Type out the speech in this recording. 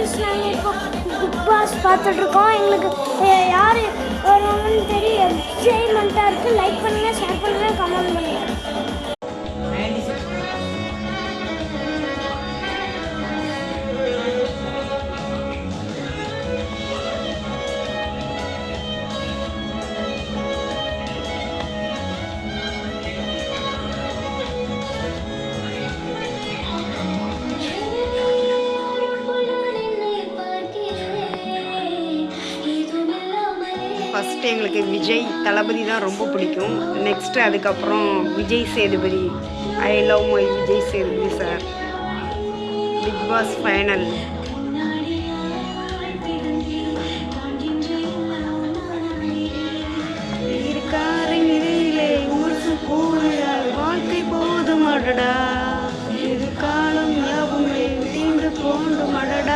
Friends நாங்கள் இப்போ big pass பார்த்துட்ருக்கோம். எங்களுக்கு யார் வருவாங்கன்னு தெரியும். எக்ஸைட்மெண்ட்டாக இருக்குது. லைக் பண்ணுங்கள், ஷேர் பண்ணுங்கள், கமெண்ட் பண்ணுங்கள். ஃபஸ்ட்டு எங்களுக்கு விஜய் தளபதி தான் ரொம்ப பிடிக்கும். நெக்ஸ்ட்டு அதுக்கப்புறம் Vijay Sethupathi. I love my Vijay Sethupathi sir. Big Boss final. வாழ்க்கை போதும் அடடா, இது காலம் யாவுமே தீண்டு போண்டு மடடா.